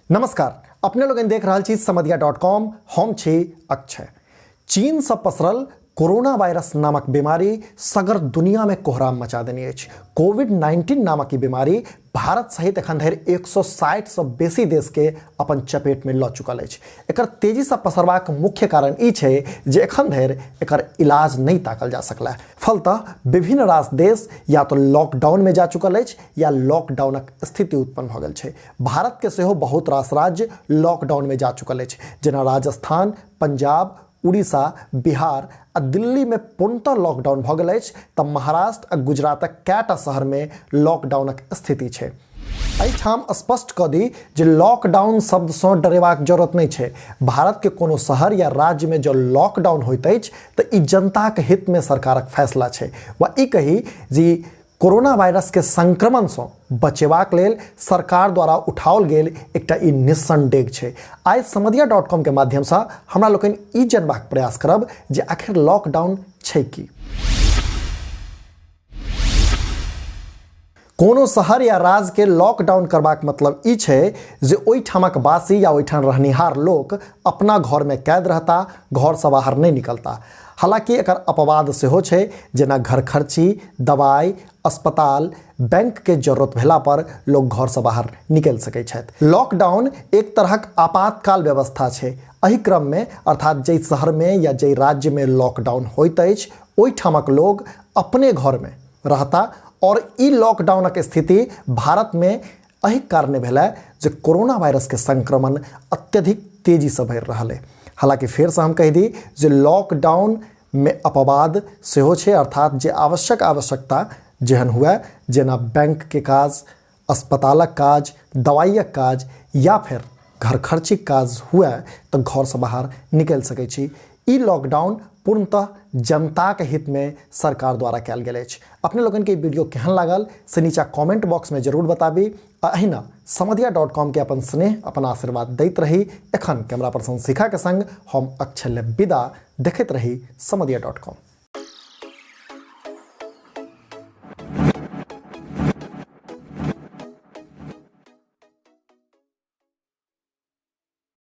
नमस्कार, अपने लोग देख रहा छी समधिया.com। हम छी अक्षय। चीन से पसरल कोरोना वायरस नामक बीमारी सगर दुनिया में कोहराम मचा देने अछि। कोविड-19 नामक ई बीमारी भारत सहित एखन धरि 160 से बेसी देश के अपन चपेट में ल चुकल अछि। एकर तेजी से पसरबाक मुख्य कारण ई छै जे एखन धरि एकर इलाज नहीं ताकल जा सकला। फलतः विभिन्न रास देश या तो लॉकडाउन में जा चुकल अछि या लॉकडाउनक स्थिति उत्पन्न भ गेल छै। भारत के सेहो बहुत रास राज्य लॉकडाउन में जा चुकल अछि, जेना राजस्थान, पंजाब, उड़ीसा, बिहार आ दिल्ली में पूर्णतः लॉकडाउन भ गेल अछि तऽ महाराष्ट्र आ गुजरातक कएटा शहर में लॉकडाउनक स्थिति छै। एहिठाम स्पष्ट कऽ दी जे लॉकडाउन शब्द सँ डरेबाक जरूरत नहीं छै। भारत के कोनो शहर या राज्य में जो लॉकडाउन होइत अछि तऽ ई जनताक हित में सरकारक फैसला छै। वा ई कही जे कोरोना वायरस के संक्रमण से बचेबाक लेल सरकार द्वारा उठाओल गेल एकटा ई निस्संदेह छै। आइ समधिया.com के माध्यम से हमरा लोकनि ई जानबाक प्रयास करब जे आखिर लॉकडाउन छै की। कोनो शहर या राज्य के लॉकडाउन करबाक मतलब ई छै जे ओहिठामक वासी या ओहिठाम रहनिहार लोक अपना घर में कैद रहता, घर से बाहर नहीं निकलता। हालांकि एकर अपवाद सेहो छै, जेना घर खर्ची, दवाई, अस्पताल, बैंक के जरूरत भेला पर लोग घर से बाहर निकल सकै छथि। लॉकडाउन एक तरहक आपातकाल व्यवस्था छै। एहि क्रम में अर्थात जै शहर में या जै राज्य में लॉकडाउन होइत अछि ओहिठामक लोग अपने घर में रहता और ई लॉकडाउनक स्थिति भारत में एहि कारणे भेलै जे कोरोना वायरस के संक्रमण अत्यधिक तेजी से बढ़ि रहल है। हालांकि फिर से हम कह दी जे लॉकडाउन में अपवाद सेहो छै, अर्थात जे आवश्यकता जेहन हुए, जेना बैंक के काज, अस्पतालक काज, दवाइयक काज या फिर घर खर्चिक काज हुए तो घर से बाहर निकल सकै छी। ई लॉकडाउन पूर्णतः जनता के हित में सरकार द्वारा कैल गेल अछि। अपने लोगन के वीडियो केहन लागल से नीचा कमेंट बॉक्स में जरूर बताबी। अहिना समधिया.com के अपन स्नेह, अपन आशीर्वाद दैत रही। एखन कैमरा पर्सन शिखा के संग हम अक्षय विदा। देखैत रही समधिया.com।